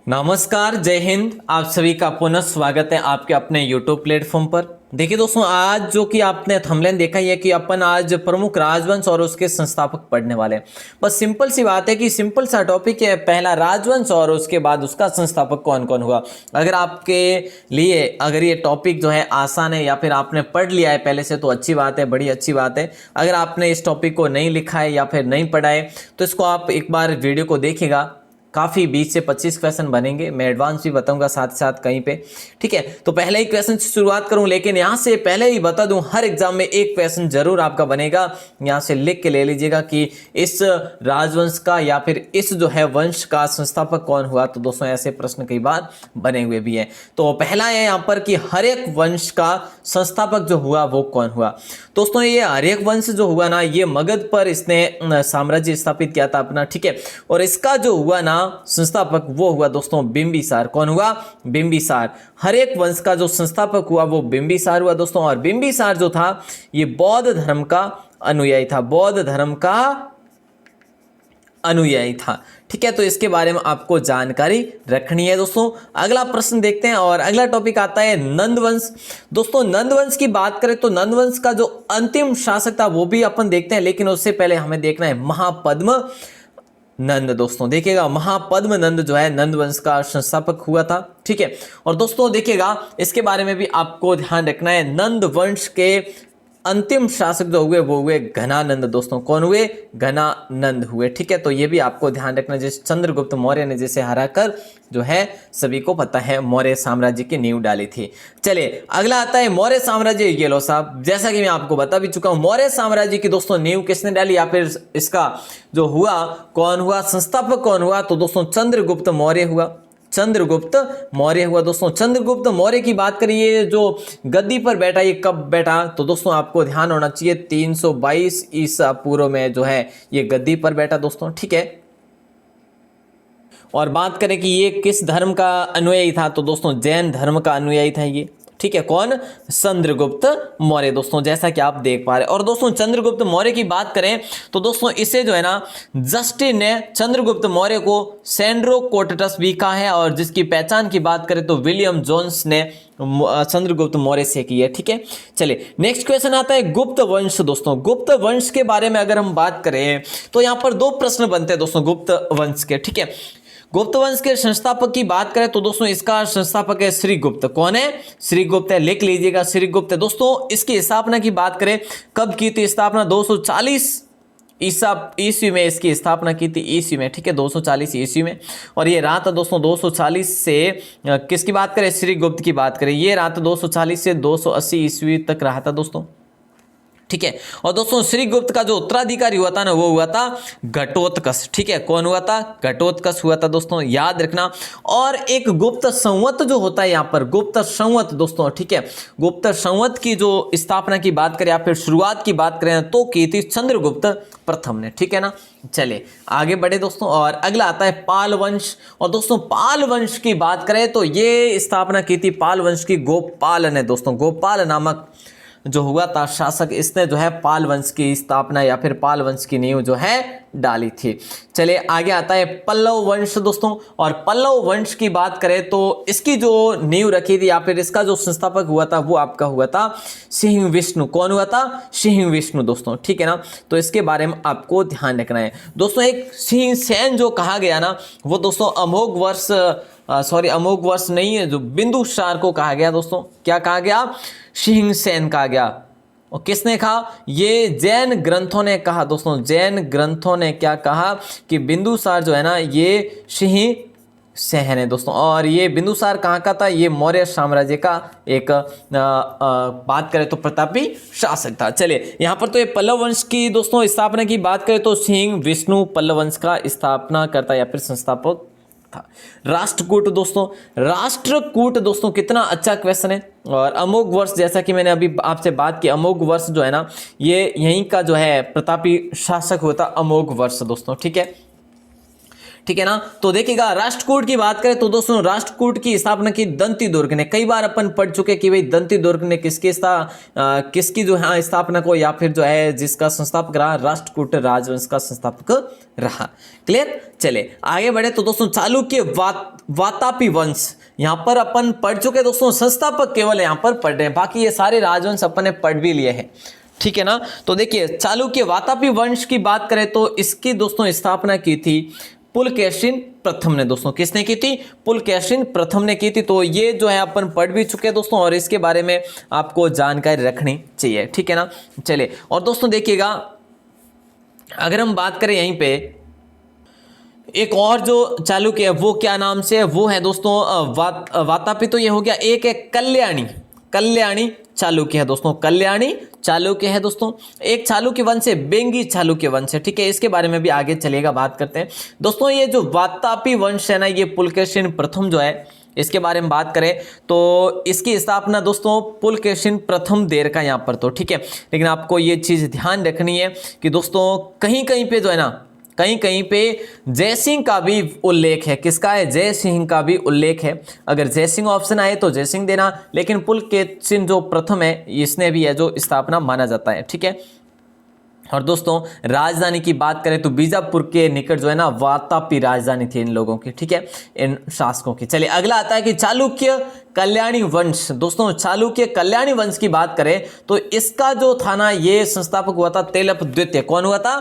नमस्कार, जय हिंद। आप सभी का पुनः स्वागत है आपके अपने यूट्यूब प्लेटफॉर्म पर। देखिए दोस्तों, आज जो कि आपने थंबनेल देखा ही है कि अपन आज प्रमुख राजवंश और उसके संस्थापक पढ़ने वाले हैं। बस सिंपल सी बात है कि सिंपल सा टॉपिक है, पहला राजवंश और उसके बाद उसका संस्थापक कौन कौन हुआ। अगर आपके लिए अगर ये टॉपिक जो है आसान है या फिर आपने पढ़ लिया है पहले से तो अच्छी बात है, बड़ी अच्छी बात है। अगर आपने इस टॉपिक को नहीं लिखा है या फिर नहीं पढ़ा है तो इसको आप एक बार वीडियो को देखिएगा। काफ़ी 20 से 25 क्वेश्चन बनेंगे, मैं एडवांस भी बताऊंगा साथ साथ कहीं पे। ठीक है, तो पहले ही क्वेश्चन से शुरुआत करूं, लेकिन यहां से पहले ही बता दूं हर एग्जाम में एक क्वेश्चन जरूर आपका बनेगा। यहां से लिख के ले लीजिएगा कि इस राजवंश का या फिर इस जो है वंश का संस्थापक कौन हुआ। तो दोस्तों ऐसे प्रश्न कई बार बने हुए भी है। तो पहला है यहाँ पर कि हर एक वंश का संस्थापक जो हुआ वो कौन हुआ। दोस्तों ये हर एक वंश जो हुआ ना, ये मगध पर इसने साम्राज्य स्थापित किया था अपना। ठीक है, और इसका जो हुआ ना संस्थापक वो हुआ दोस्तों बिंबिसार। कौन हुआ? बिंबिसार। हर एक वंश का जो संस्थापक हुआ वो बिंबिसार हुआ दोस्तों। और बिंबिसार जो था ये बौद्ध धर्म का अनुयायी था, बौद्ध धर्म का अनुयायी था। ठीक है, तो इसके बारे में आपको जानकारी रखनी है दोस्तों। अगला प्रश्न देखते हैं और अगला टॉपिक आता है नंदवंश। दोस्तों नंदवंश की बात करें तो नंदवंश का जो अंतिम शासक था वो भी अपन देखते हैं, लेकिन उससे पहले हमें देखना है महापद्म नंद। दोस्तों देखिएगा, महापद्म नंद जो है नंदवंश का संस्थापक हुआ था। ठीक है, और दोस्तों देखिएगा इसके बारे में भी आपको ध्यान रखना है। नंद वंश के अंतिम शासक जो हुए वो हुए घनानंद। दोस्तों कौन हुए? घनानंद हुए। ठीक है, तो ये भी आपको ध्यान रखना। जैसे चंद्रगुप्त मौर्य ने जैसे हराकर जो है सभी को पता है मौर्य साम्राज्य की नींव डाली थी। चलिए अगला आता है मौर्य साम्राज्य। ये लो साहब, जैसा कि मैं आपको बता भी चुका हूं, मौर्य साम्राज्य की दोस्तों नींव किसने डाली या फिर इसका जो हुआ कौन हुआ, संस्थापक कौन हुआ? तो दोस्तों चंद्रगुप्त मौर्य हुआ। चंद्रगुप्त मौर्य हुआ दोस्तों। चंद्रगुप्त मौर्य की बात करिए, जो गद्दी पर बैठा ये कब बैठा? तो दोस्तों आपको ध्यान होना चाहिए 322 ईसा पूर्व में जो है ये गद्दी पर बैठा दोस्तों। ठीक है, और बात करें कि ये किस धर्म का अनुयायी था तो दोस्तों जैन धर्म का अनुयायी था ये। ठीक है, कौन? चंद्रगुप्त मौर्य दोस्तों, जैसा कि आप देख पा रहे हैं। और दोस्तों चंद्रगुप्त मौर्य की बात करें तो दोस्तों इसे जो है ना जस्टिन ने चंद्रगुप्त मौर्य को सेंड्रो कोटटस भी कहा है, और जिसकी पहचान की बात करें तो विलियम जोन्स ने चंद्रगुप्त मौर्य से की है। ठीक है, चलिए नेक्स्ट क्वेश्चन आता है गुप्त वंश। दोस्तों गुप्त वंश के बारे में अगर हम बात करें तो यहां पर दो प्रश्न बनते हैं दोस्तों गुप्त वंश के। ठीक है, गुप्त वंश के संस्थापक की बात करें तो दोस्तों इसका संस्थापक है श्रीगुप्त। कौन है? श्रीगुप्त है, लिख लीजिएगा श्रीगुप्त है। दोस्तों इसकी स्थापना की बात करें कब की थी स्थापना? 240 ईस्वी में इसकी स्थापना की थी, ईस्वी में। ठीक है, 240 ईस्वी में। और ये रहा था दोस्तों 240 से किसकी बात करें? श्रीगुप्त की बात करें, ये रहा था 240 से 280 ईस्वी तक रहा था दोस्तों। ठीक है, और दोस्तों श्रीगुप्त का जो उत्तराधिकारी हुआ था ना वो हुआ था घटोत्कच। ठीक है, कौन हुआ था? घटोत्कच हुआ था दोस्तों, याद रखना। और एक गुप्त संवत जो होता है यहाँ पर, गुप्त संवत दोस्तों। ठीक है, गुप्त संवत की जो स्थापना की बात करें या फिर शुरुआत की बात करें तो की थी चंद्रगुप्त प्रथम ने। ठीक है ना, चलिए आगे बढ़े दोस्तों। और अगला आता है पाल वंश। और दोस्तों पाल वंश की बात करें तो ये स्थापना की थी पाल वंश की गोपाल ने दोस्तों। गोपाल नामक जो हुआ था शासक, इसने जो है पाल वंश की स्थापना या फिर पाल वंश की नींव जो है डाली थी। चलिए आगे आता है पल्लव वंश दोस्तों। और पल्लव वंश की बात करें तो इसकी जो नींव रखी थी या फिर इसका जो संस्थापक हुआ था वो आपका हुआ था सिंह विष्णु। कौन हुआ था? सिंह विष्णु दोस्तों। ठीक है ना, तो इसके बारे में आपको ध्यान रखना है दोस्तों। एक सिंह सेन जो कहा गया ना वो दोस्तों अमोघ वर्ष नहीं है, जो बिंदुसार को कहा गया दोस्तों। क्या कहा गया? सिंह सेन कहा गया। और किसने कहा? ये जैन ग्रंथों ने कहा दोस्तों। जैन ग्रंथों ने क्या कहा कि बिंदुसार जो है ना ये सिंह सेन है दोस्तों। और ये बिंदुसार कहाँ का था? ये मौर्य साम्राज्य का एक बात करें तो प्रतापी शासक था। चलिए यहाँ पर तो ये पल्लव वंश की दोस्तों स्थापना की बात करें तो सिंह विष्णु पल्लव वंश का स्थापना करता या फिर संस्थापक था। राष्ट्रकूट दोस्तों, राष्ट्रकूट दोस्तों कितना अच्छा क्वेश्चन है। और अमोघ वर्ष, जैसा कि मैंने अभी आपसे बात की, अमोघ वर्ष जो है ना ये यहीं का जो है प्रतापी शासक होता अमोघ वर्ष दोस्तों। ठीक है, ठीक है ना। तो देखिएगा राष्ट्रकूट की बात करें तो दोस्तों राष्ट्रकूट की स्थापना की दंती दुर्ग ने। कई बार अपन पढ़ चुके कि भाई दंती दुर्ग ने किसकी जो है स्थापना को, या फिर जो है जिसका संस्थापक रहा, राष्ट्रकूट राजवंश का संस्थापक रहा। क्लियर। चले आगे बढ़े तो दोस्तों चालुक्य वातापी वंश, यहां पर अपन पढ़ चुके दोस्तों, संस्थापक केवल यहां पर पढ़ रहे हैं, बाकी ये सारे राजवंश अपन ने पढ़ भी लिए हैं। ठीक है ना। तो देखिए चालुक्य वातापी वंश की बात करें तो इसकी दोस्तों स्थापना की थी पुलकेशिन प्रथम ने। दोस्तों किसने की थी? पुलकेशिन प्रथम ने की थी। तो ये जो है अपन पढ़ भी चुके हैं दोस्तों, और इसके बारे में आपको जानकारी रखनी चाहिए। ठीक है ना। चलिए और दोस्तों देखिएगा अगर हम बात करें यहीं पे एक और जो चालुक्य है वो क्या नाम से है, वो है दोस्तों वातापी। तो ये हो गया। एक है कल्याणी चालुक्य है दोस्तों, कल्याणी चालुक्य है दोस्तों। एक चालुक्य वंश है बेंगी चालुक्य वंश है। ठीक है, इसके बारे में भी आगे चलेगा बात करते हैं दोस्तों। ये जो वातापी वंश है ना, ये पुलकेशिन प्रथम जो है, इसके बारे में बात करें तो इसकी स्थापना दोस्तों पुलकेशिन प्रथम देर का यहाँ पर। तो ठीक है, लेकिन आपको ये चीज ध्यान रखनी है कि दोस्तों कहीं कहीं पे जो है ना, कहीं कहीं पे जयसिंह का भी उल्लेख है। किसका है? जयसिंह का भी उल्लेख है। अगर जयसिंह ऑप्शन आए तो जयसिंह देना, लेकिन पुलकेशिन जो प्रथम है इसने भी है जो स्थापना माना जाता है। ठीक है। और दोस्तों राजधानी की बात करें तो बीजापुर के निकट जो है ना वातापी राजधानी थी इन लोगों की। ठीक है, इन शासकों की। चलिए अगला आता है कि चालुक्य कल्याणी वंश। दोस्तों चालुक्य कल्याणी वंश की बात करें तो इसका जो था ना, ये संस्थापक हुआ था तेलप द्वितीय। कौन हुआ था?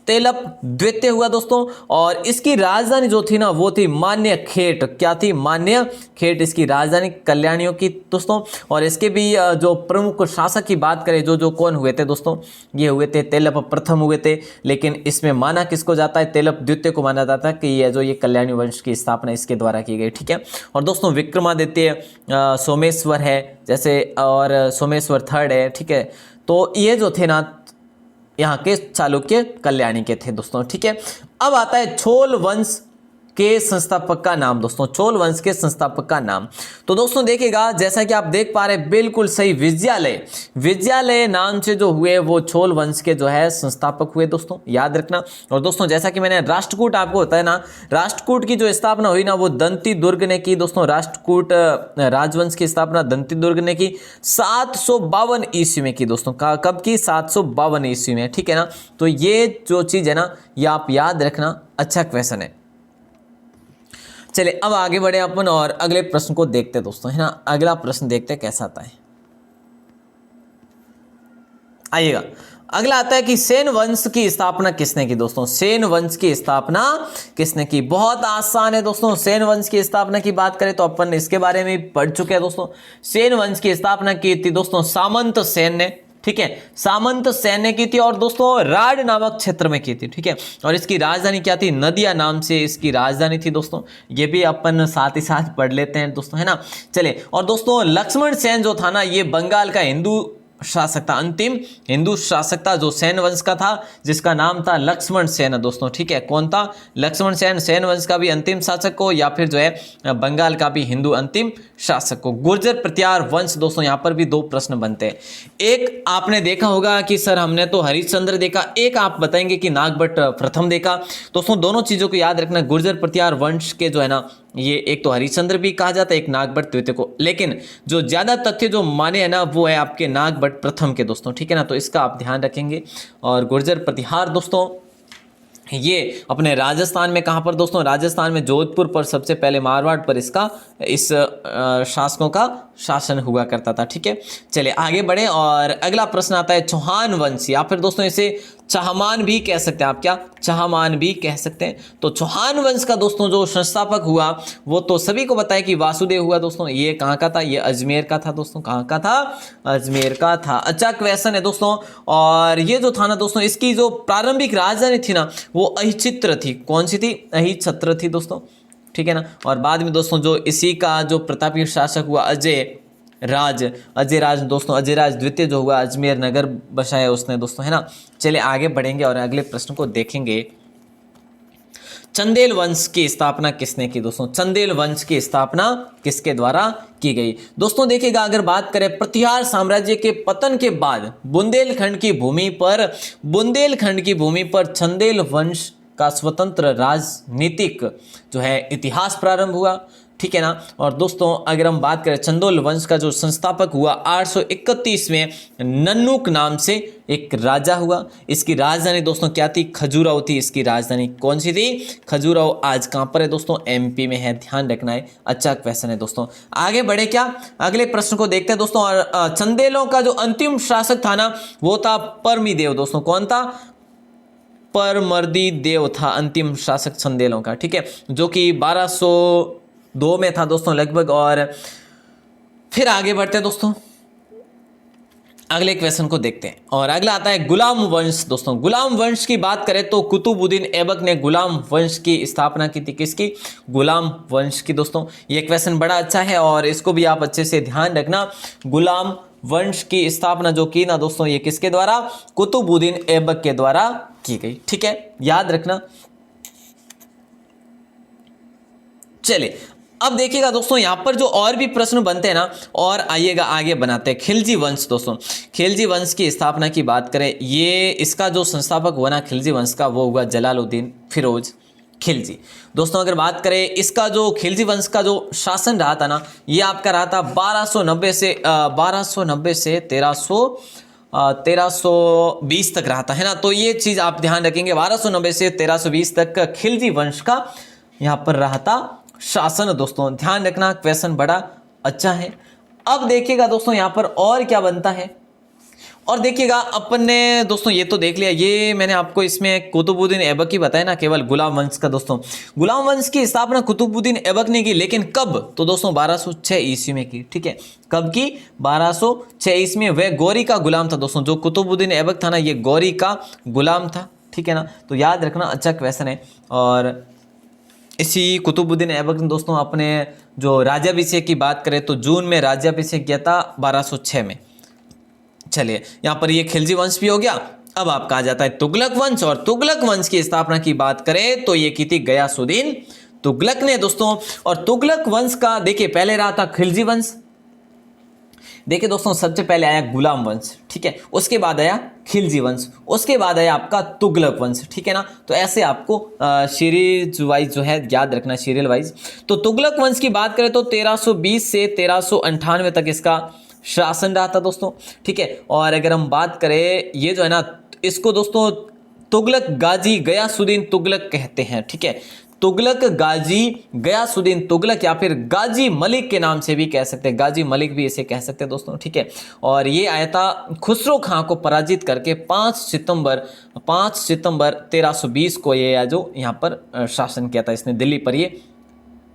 तेलप द्वितीय हुआ दोस्तों। और इसकी राजधानी जो थी ना वो थी मान्य खेट। क्या थी? मान्य खेट इसकी राजधानी कल्याणियों की दोस्तों। और इसके भी जो प्रमुख शासक की बात करें जो कौन हुए थे दोस्तों, ये हुए थे तेलप प्रथम हुए थे। लेकिन इसमें माना किसको जाता है? तेलप द्वितीय को माना जाता है कि ये कल्याणी वंश की स्थापना इसके द्वारा की गई। ठीक है। और दोस्तों विक्रमादित्य सोमेश्वर है जैसे, और सोमेश्वर थर्ड है। ठीक है। तो ये जो थे ना यहाँ के चालुक्य कल्याणी के थे दोस्तों। ठीक है। अब आता है छोल वंश के संस्थापक का नाम। दोस्तों चोल वंश के संस्थापक का नाम, तो दोस्तों देखिएगा जैसा कि आप देख पा रहे हैं बिल्कुल सही, विजयालय नाम से जो हुए वो चोल वंश के जो है संस्थापक हुए दोस्तों, याद रखना। और दोस्तों जैसा कि मैंने राष्ट्रकूट आपको बताया ना, राष्ट्रकूट की जो स्थापना हुई ना वो दंती दुर्ग ने की दोस्तों। राष्ट्रकूट राजवंश की स्थापना दंती दुर्ग ने की 752 ईस्वी में की दोस्तों। कब की? 752 ईस्वी में। ठीक है ना। तो ये जो चीज है ना ये आप याद रखना, अच्छा क्वेश्चन है। चलिए अब आगे बढ़े अपन और अगले प्रश्न को देखते हैं दोस्तों, है ना। अगला प्रश्न देखते हैं कैसा आता है। आइएगा अगला आता है कि सेन वंश की स्थापना किसने की दोस्तों? सेन वंश की स्थापना किसने की? बहुत आसान है दोस्तों। सेन वंश की स्थापना की बात करें तो अपन इसके बारे में पढ़ चुके हैं दोस्तों। सेन वंश की स्थापना की थी दोस्तों सामंत सेन ने। ठीक है, सामंत सेन ने की थी और दोस्तों राड नामक क्षेत्र में की थी। ठीक है, और इसकी राजधानी क्या थी? नदिया नाम से इसकी राजधानी थी दोस्तों। ये भी अपन साथ ही साथ पढ़ लेते हैं दोस्तों, है ना। चले और दोस्तों लक्ष्मण सेन जो था ना ये बंगाल का हिंदू शासक था, अंतिम हिंदू शासक था जो सेन वंश का था, जिसका नाम था लक्ष्मण सेन दोस्तों। ठीक है, कौन था? लक्ष्मण सेन। सेन वंश का भी अंतिम शासक को, या फिर जो है बंगाल का भी हिंदू अंतिम शासक को। गुर्जर प्रत्यार वंश दोस्तों, यहां पर भी दो प्रश्न बनते हैं। एक आपने देखा होगा कि सर हमने तो हरिश्चंद्र देखा, एक आप बताएंगे कि नागभट्ट प्रथम देखा। दोस्तों दोनों चीजों को याद रखना। गुर्जर प्रत्यार वंश के जो है ना ये एक तो हरिश्चंद्र भी कहा जाता है, एक नागभट्ट द्वितीय को, लेकिन जो ज्यादा तथ्य जो माने है ना वो है आपके नागभट्ट प्रथम के दोस्तों। ठीक है ना, तो इसका आप ध्यान रखेंगे। और गुर्जर प्रतिहार दोस्तों ये अपने राजस्थान में, कहां पर दोस्तों? राजस्थान में जोधपुर पर सबसे पहले मारवाड़ पर इस शासकों का शासन हुआ करता था। ठीक है, चलिए आगे बढ़े और अगला प्रश्न आता है चौहान वंश, या फिर दोस्तों इसे चाहमान भी कह सकते हैं आप। क्या? चाहमान भी कह सकते हैं। तो चौहान वंश का दोस्तों जो संस्थापक हुआ वो तो सभी को पता है कि वासुदेव हुआ दोस्तों। ये कहाँ का था? ये अजमेर का था दोस्तों। कहाँ का था? अजमेर का था। अच्छा क्वेश्चन है दोस्तों। और ये जो था ना दोस्तों इसकी जो प्रारंभिक राजधानी थी ना वो अहिचित्र थी। कौन सी थी? अहिछत्र थी दोस्तों। ठीक है ना। और बाद में दोस्तों जो इसी का जो प्रतापी शासक हुआ अजय राज दोस्तों, अजय राज द्वितीय जो हुआ अजमेर नगर बसाया उसने दोस्तों, है ना। चलिए आगे बढ़ेंगे और अगले प्रश्न को देखेंगे। चंदेल वंश की स्थापना किसने की दोस्तों? चंदेल वंश की स्थापना किसके द्वारा की गई? दोस्तों देखिएगा अगर बात करें प्रतिहार साम्राज्य के पतन के बाद बुंदेलखंड की भूमि पर चंदेल वंश का स्वतंत्र राजनीतिक जो है इतिहास प्रारंभ हुआ, ठीक है ना। और दोस्तों अगर हम बात करें चंदोल वंश का जो संस्थापक हुआ 831 में नन्नुक नाम से एक राजा हुआ। इसकी राजधानी दोस्तों क्या थी? खजुराहो थी। इसकी राजधानी कौन सी थी? खजुराहो। आज कहां पर है दोस्तों? एमपी में है, ध्यान रखना है, अच्छा क्वेश्चन है दोस्तों। आगे बढ़े क्या, अगले प्रश्न को देखते हैं दोस्तों। और चंदेलों का जो अंतिम शासक था ना वो था परमीदेव दोस्तों। कौन था? परमर्दी देव था अंतिम शासक चंदेलों का, ठीक है, जो कि 1202 में था दोस्तों लगभग। और फिर आगे बढ़ते हैं दोस्तों, अगले क्वेश्चन को देखते हैं। और अगला आता है गुलाम वंश दोस्तों। गुलाम वंश की बात करें तो कुतुबुद्दीन ऐबक ने गुलाम वंश की स्थापना की थी। किसकी? गुलाम वंश की दोस्तों। ये क्वेश्चन बड़ा अच्छा है और इसको भी आप अच्छे से ध्यान रखना। गुलाम वंश की स्थापना जो की ना दोस्तों, ये किसके द्वारा? कुतुबुद्दीन ऐबक के द्वारा की गई, ठीक है, याद रखना। चलिए अब देखिएगा दोस्तों, यहां पर जो और भी प्रश्न बनते हैं ना, और आइएगा आगे बनाते हैं। खिलजी वंश दोस्तों, खिलजी वंश की स्थापना की बात करें, ये इसका जो संस्थापक हुआ ना खिलजी वंश का, वो हुआ जलालुद्दीन फिरोज खिलजी दोस्तों। अगर बात करें इसका जो खिलजी वंश का जो शासन रहा था ना, ये आपका रहा था 1290 से 1320 तक रहा था, है ना। तो ये चीज आप ध्यान रखेंगे, 1290 से 1320 तक खिलजी वंश का यहाँ पर रहा था शासन दोस्तों, ध्यान रखना। क्वेश्चन बड़ा अच्छा है। अब देखिएगा दोस्तों यहाँ पर और क्या बनता है, और देखिएगा अपन ने दोस्तों ये तो देख लिया, ये मैंने आपको इसमें कुतुबुद्दीन ऐबक ही बताया ना, केवल गुलाम वंश का दोस्तों। गुलाम वंश की स्थापना कुतुबुद्दीन ऐबक ने की, लेकिन कब? तो दोस्तों 1206 ईस्वी में की, ठीक है। कब की? 1206 ईस्वी में। वह गौरी का गुलाम था दोस्तों, जो कुतुबुद्दीन ऐबक था ना, ये गौरी का गुलाम था, ठीक है ना। तो याद रखना, अच्छा क्वेश्चन है। और इसी कुतुबुद्दीन ऐबक ने दोस्तों अपने जो राज्याभिषेक की बात करें तो जून में राज्याभिषेक किया था 1206 में। चलिए यहाँ पर ये खिलजी वंश भी हो गया। अब आपका आ जाता है तुगलक वंश, और तुगलक वंश की स्थापना की बात करें तो ये की थी गयासुद्दीन तुगलक ने दोस्तों। और तुगलक वंश का देखिए पहले रहा था खिलजी वंश, देखिए दोस्तों सबसे पहले आया गुलाम वंश, ठीक है, उसके बाद आया खिलजी वंश, उसके बाद आया आपका तुगलक वंश, ठीक है ना। तो ऐसे आपको सीरीज वाइज जो है याद रखना, सीरियल वाइज। तो तुगलक वंश की बात करें तो 1320 से 1398 तक इसका शासन रहा था दोस्तों, ठीक है। और अगर हम बात करें ये जो है ना, इसको दोस्तों तुगलक गाजी गयासुद्दीन तुगलक कहते हैं, ठीक है। तुगलक गाजी गयासुद्दीन तुगलक या फिर गाजी मलिक के नाम से भी कह सकते हैं, गाजी मलिक भी इसे कह सकते हैं दोस्तों, ठीक है। और ये आया था खुसरो खां को पराजित करके 5 सितंबर 1320 को ये जो यहाँ पर शासन किया था इसने दिल्ली पर। ये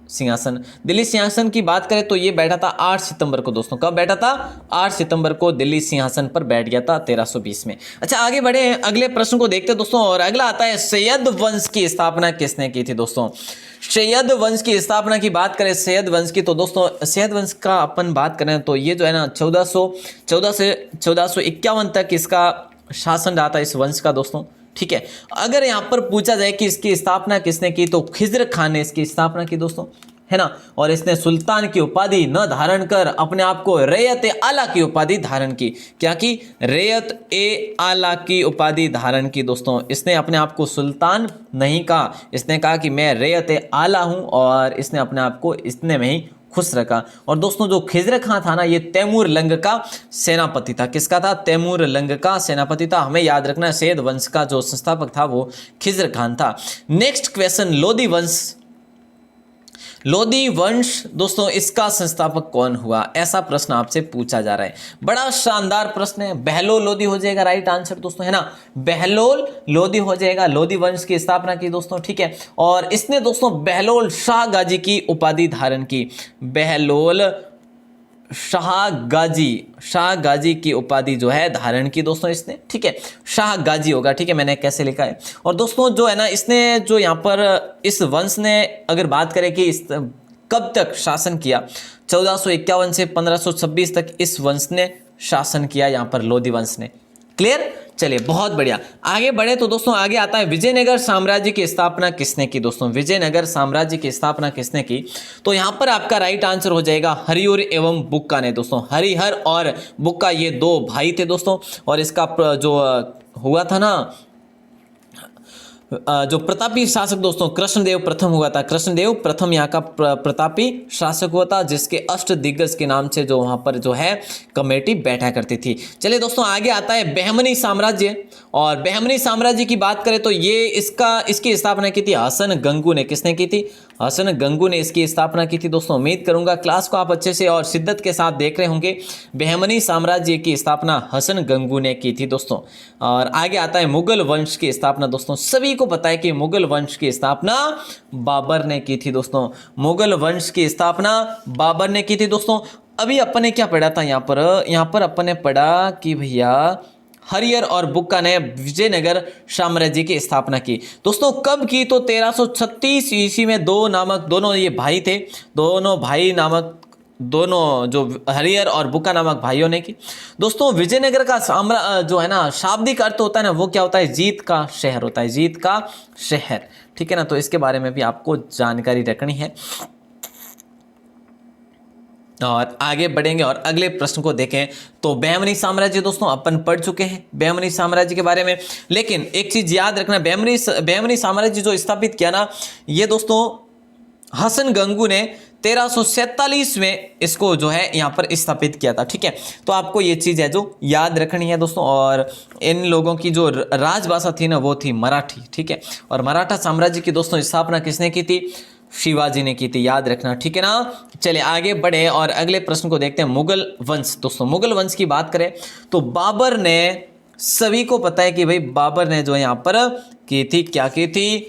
सिंहासन, दिल्ली सिंहासन की बात करें तो ये बैठा था 8 सितंबर को दोस्तों। कब बैठा था? 8 सितंबर को दिल्ली सिंहासन पर बैठ गया था 1320 में। अच्छा आगे बढ़े, अगले प्रश्न को देखते हैं दोस्तों। और अगला आता है सैयद वंश की स्थापना किसने की थी दोस्तों? सैयद वंश की स्थापना की बात करें सैयद वंश की, तो दोस्तों सैयद वंश का अपन बात करें तो ये जो है ना 1414 से 1451 तक इसका शासन रहा था इस वंश का दोस्तों, ठीक है। अगर यहां पर पूछा जाए कि इसकी स्थापना किसने की, तो खिज्र खान ने इसकी स्थापना की दोस्तों, है ना। और इसने सुल्तान की उपाधि न धारण कर अपने आप को रैयत ए आला की उपाधि धारण की। क्या की? रैयत ए आला की उपाधि धारण की दोस्तों। इसने अपने आप को सुल्तान नहीं कहा, इसने कहा कि मैं रैयत ए आला हूं, और इसने अपने आप को इतने में ही खुश रखा। और दोस्तों जो खिज्र खां था ना, ये तैमूर लंग का सेनापति था। किसका था? तैमूर लंग का सेनापति था। हमें याद रखना है सैयद वंश का जो संस्थापक था वो खिज्र खान था। नेक्स्ट क्वेश्चन, लोधी वंश। लोधी वंश दोस्तों इसका संस्थापक कौन हुआ, ऐसा प्रश्न आपसे पूछा जा रहा है। बड़ा शानदार प्रश्न है। बहलोल लोधी हो जाएगा राइट आंसर दोस्तों, है ना। बहलोल लोधी हो जाएगा। लोधी वंश की स्थापना की दोस्तों, ठीक है। और इसने दोस्तों बहलोल शाह गाजी की उपाधि धारण की। बहलोल शाह गाजी की उपाधि जो है धारण की दोस्तों इसने, ठीक है। शाह गाजी होगा, ठीक है, मैंने कैसे लिखा है। और दोस्तों जो है ना, इसने जो यहाँ पर इस वंश ने अगर बात करें कि इस कब तक शासन किया, 1451 से 1526 तक इस वंश ने शासन किया, यहाँ पर लोधी वंश ने। क्लियर? चलिए बहुत बढ़िया, आगे बढ़े तो दोस्तों आगे आता है विजयनगर साम्राज्य की स्थापना किसने की दोस्तों? विजयनगर साम्राज्य की स्थापना किसने की? तो यहां पर आपका राइट आंसर हो जाएगा हरिहर एवं बुक्का ने दोस्तों। हरिहर और बुक्का ये दो भाई थे दोस्तों। और इसका जो हुआ था ना जो प्रतापी शासक दोस्तों कृष्णदेव प्रथम हुआ था। कृष्णदेव प्रथम यहाँ का प्रतापी शासक हुआ था, जिसके अष्ट दिग्गज के नाम से जो वहाँ पर जो है कमेटी बैठा करती थी। चलिए दोस्तों आगे आता है बहमनी साम्राज्य। और बहमनी साम्राज्य की बात करें तो ये इसकी स्थापना की थी हसन गंगू ने। किसने की थी? हसन गंगू ने इसकी स्थापना की थी। दोस्तों उम्मीद करूंगा क्लास को आप अच्छे से और शिद्दत के साथ देख रहे होंगे। बहमनी साम्राज्य की स्थापना हसन गंगू ने की थी दोस्तों। और आगे आता है मुगल वंश की स्थापना। दोस्तों सभी को पता है कि मुगल वंश की स्थापना बाबर ने की थी। दोस्तों मुगल वंश की स्थापना बाबर ने की थी। दोस्तों अभी अपन ने क्या पढ़ा था यहाँ पर अपन ने पढ़ा कि भैया हरियर और बुक्का ने विजयनगर साम्राज्य की स्थापना की। दोस्तों कब की? तो 1336 ईस्वी में दोनों ये भाई थे, दोनों जो हरियर और बुक्का नामक भाइयों ने की। दोस्तों विजयनगर का जो है ना शाब्दिक अर्थ होता है ना, वो क्या होता है? जीत का शहर होता है, जीत का शहर। ठीक है ना, तो इसके बारे में भी आपको जानकारी रखनी है। और आगे बढ़ेंगे और अगले प्रश्न को देखें। तो बहमनी साम्राज्य दोस्तों अपन पढ़ चुके हैं बहमनी साम्राज्य के बारे में, लेकिन एक चीज याद रखना, बहमनी साम्राज्य जो स्थापित किया ना, ये दोस्तों हसन गंगू ने 1347 में इसको जो है यहाँ पर स्थापित किया था। ठीक है, तो आपको ये चीज़ है जो याद रखनी है दोस्तों। और इन लोगों की जो राजभाषा थी ना, वो थी मराठी। ठीक है, और मराठा साम्राज्य की दोस्तों स्थापना किसने की थी? शिवाजी ने की थी, याद रखना। ठीक है ना, चलिए आगे बढ़े और अगले प्रश्न को देखते हैं। मुगल वंश। दोस्तों मुगल वंश की बात करें तो बाबर ने, सभी को पता है कि भाई बाबर ने जो यहाँ पर की थी, क्या की थी?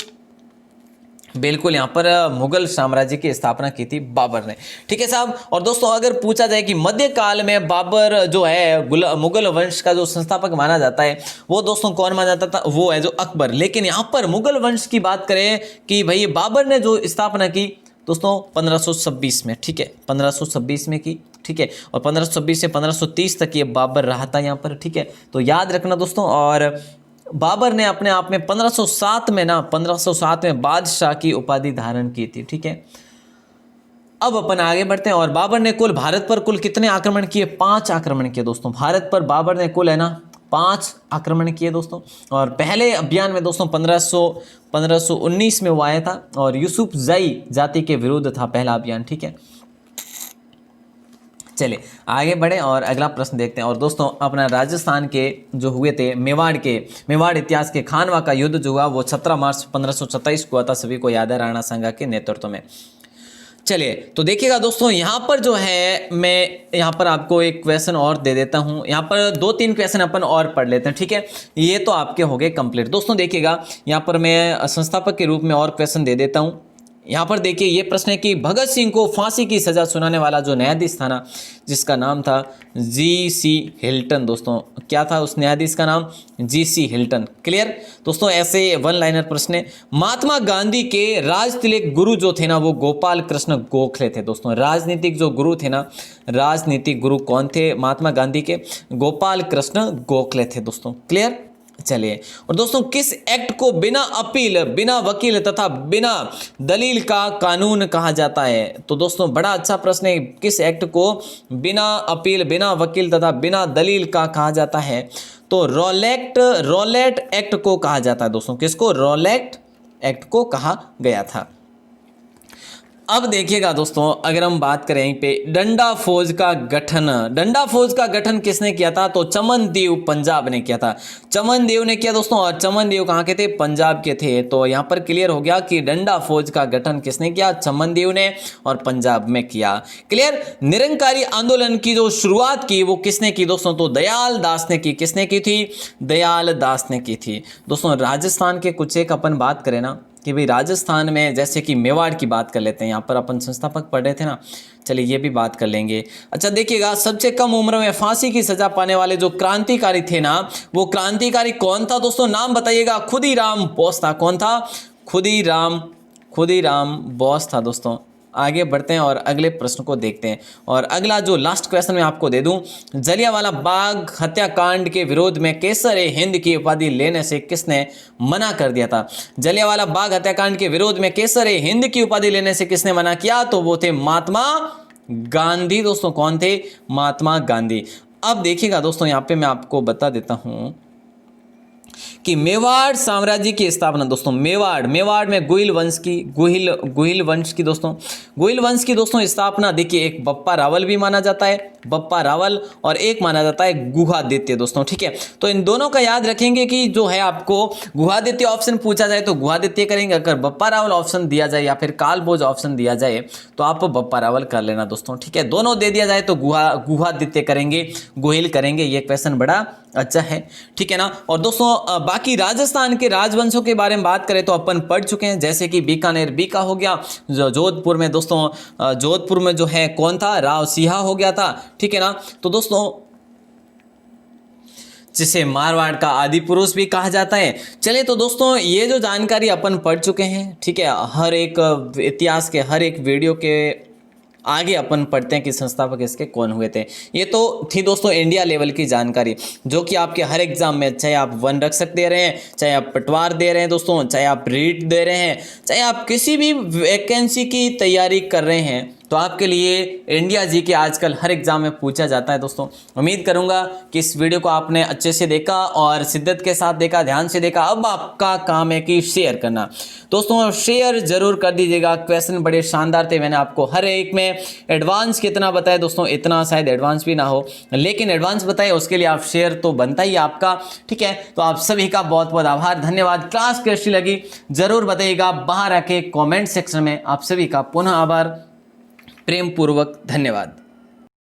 बिल्कुल यहाँ पर मुगल साम्राज्य की स्थापना की थी बाबर ने। ठीक है साहब। और दोस्तों अगर पूछा जाए कि मध्यकाल में बाबर जो है मुगल वंश का जो संस्थापक माना जाता है, वो दोस्तों कौन माना जाता था? वो है जो अकबर। लेकिन यहाँ पर मुगल वंश की बात करें कि भाई बाबर ने जो स्थापना की दोस्तों 1526 में। ठीक है, 1526 में की। ठीक है, और 1526 से 1530 तक ये बाबर रहा था यहाँ पर। ठीक है, तो याद रखना दोस्तों। और बाबर ने अपने आप में 1507 में बादशाह की उपाधि धारण की थी। ठीक है, अब अपन आगे बढ़ते हैं। और बाबर ने भारत पर कुल कितने आक्रमण किए? 5 आक्रमण किए दोस्तों। भारत पर बाबर ने कुल है ना 5 आक्रमण किए दोस्तों। और पहले अभियान में दोस्तों 1519 में वो आया था, और यूसुफजई जाति के विरुद्ध था पहला अभियान। ठीक है, चलिए आगे बढ़े और अगला प्रश्न देखते हैं। और दोस्तों अपना राजस्थान के जो हुए थे मेवाड़ इतिहास के खानवा का युद्ध जो हुआ, वो 17 मार्च 1527 को हुआ था। सभी को याद है, राणा सांगा के नेतृत्व में। चलिए तो देखिएगा दोस्तों, यहाँ पर जो है मैं यहाँ पर आपको एक क्वेश्चन और दे देता हूँ। यहाँ पर 2-3 क्वेश्चन अपन और पढ़ लेते हैं। ठीक है, ये तो आपके हो गए कंप्लीट। दोस्तों देखिएगा, यहाँ पर मैं संस्थापक के रूप में और क्वेश्चन दे देता हूँ। यहाँ पर देखिए ये प्रश्न है कि भगत सिंह को फांसी की सजा सुनाने वाला जो न्यायाधीश था ना, जिसका नाम था G.C. हिल्टन। दोस्तों क्या था उस न्यायाधीश का नाम? G.C. हिल्टन। क्लियर दोस्तों, ऐसे 1 लाइनर प्रश्न है। महात्मा गांधी के राजतिलक गुरु जो थे ना, वो गोपाल कृष्ण गोखले थे। दोस्तों राजनीतिक जो गुरु थे ना, राजनीतिक गुरु कौन थे महात्मा गांधी के? गोपाल कृष्ण गोखले थे दोस्तों। क्लियर, चलिए। और दोस्तों किस एक्ट को बिना अपील, बिना वकील तथा बिना दलील का कानून कहा जाता है? तो दोस्तों बड़ा अच्छा प्रश्न है, किस एक्ट को बिना अपील, बिना वकील तथा बिना दलील का कहा जाता है? तो रॉलेट एक्ट को कहा जाता है दोस्तों। किसको? रॉलेट एक्ट को कहा गया था। अब देखिएगा दोस्तों, अगर हम बात करें यहीं पे डंडा फौज का गठन किसने किया था? तो चमनदेव पंजाब ने किया था। चमनदेव ने किया दोस्तों। और चमनदेव कहाँ के थे? पंजाब के थे। तो यहाँ पर क्लियर हो गया कि डंडा फौज का गठन किसने किया? चमनदेव ने, और पंजाब में किया। क्लियर। निरंकारी आंदोलन की जो शुरुआत की वो किसने की दोस्तों? तो दयाल दास ने की। किसने की थी? दयाल दास ने की थी दोस्तों। राजस्थान के कुछ एक अपन बात करें ना कि भाई राजस्थान में जैसे कि मेवाड़ की बात कर लेते हैं। यहाँ पर अपन संस्थापक पढ़ रहे थे ना, चलिए ये भी बात कर लेंगे। अच्छा देखिएगा, सबसे कम उम्र में फांसी की सजा पाने वाले जो क्रांतिकारी थे ना, वो क्रांतिकारी कौन था दोस्तों? नाम बताइएगा। खुदीराम बोस था। कौन था? खुदीराम बोस था दोस्तों। आगे बढ़ते हैं और अगले प्रश्न को देखते हैं। और अगला जो लास्ट क्वेश्चन मैं आपको दे दूं, जलियांवाला बाग हत्याकांड के विरोध में केसर-ए-हिंद की उपाधि लेने से किसने मना कर दिया था? जलियांवाला बाग हत्याकांड के विरोध में केसर-ए-हिंद की उपाधि लेने से किसने मना किया? तो वो थे महात्मा गांधी दोस्तों। कौन थे? महात्मा गांधी। अब देखिएगा दोस्तों, यहाँ पे मैं आपको बता देता हूँ कि मेवाड़ साम्राज्य की स्थापना दोस्तों, मेवाड़ में गुहिल वंश की दोस्तों स्थापना देखिए, एक बप्पा रावल भी माना जाता है, बप्पा रावल, और एक माना जाता है गुहादित्य दोस्तों, ठीक है। तो इन दोनों का याद रखेंगे कि जो है आपको गुहादित्य ऑप्शन पूछा जाए तो गुहादित्य करेंगे, अगर बप्पा रावल ऑप्शन दिया जाए या फिर कालभोज ऑप्शन दिया जाए तो आप बप्पा रावल कर लेना दोस्तों, ठीक है। दोनों दे दिया जाए तो गुहादित्य करेंगे, गोहिल करेंगे, ये क्वेश्चन बड़ा अच्छा है, ठीक है ना। और दोस्तों बाकी राजस्थान के राजवंशों के बारे में बात करें तो अपन पढ़ चुके हैं, जैसे कि बीकानेर बीका हो गया, जोधपुर में दोस्तों जोधपुर में जो है कौन था, राव सिंहा हो गया था, ठीक है ना। तो दोस्तों जिसे मारवाड़ का आदि पुरुष भी कहा जाता है। चलिए तो दोस्तों ये जो जानकारी अपन पढ़ चुके हैं, ठीक है, हर एक इतिहास के हर एक वीडियो के आगे अपन पढ़ते हैं कि संस्थापक इसके कौन हुए थे। ये तो थी दोस्तों इंडिया लेवल की जानकारी, जो कि आपके हर एग्जाम में, चाहे आप वन रक्षक दे रहे हैं, चाहे आप पटवार दे रहे हैं दोस्तों, चाहे आप रीट दे रहे हैं, चाहे आप किसी भी वैकेंसी की तैयारी कर रहे हैं, तो आपके लिए इंडिया जी के आजकल हर एग्जाम में पूछा जाता है दोस्तों। उम्मीद करूंगा कि इस वीडियो को आपने अच्छे से देखा और शिद्दत के साथ देखा, ध्यान से देखा। अब आपका काम है कि शेयर करना दोस्तों, शेयर जरूर कर दीजिएगा। क्वेश्चन बड़े शानदार थे, मैंने आपको हर एक में एडवांस कितना बताया दोस्तों, इतना शायद एडवांस भी ना हो, लेकिन एडवांस बताए उसके लिए आप शेयर तो बनता ही आपका, ठीक है। तो आप सभी का बहुत बहुत आभार, धन्यवाद। क्लास कैसी लगी जरूर बताइएगा बाहर आके कमेंट सेक्शन में। आप सभी का पुनः आभार, प्रेम पूर्वक धन्यवाद।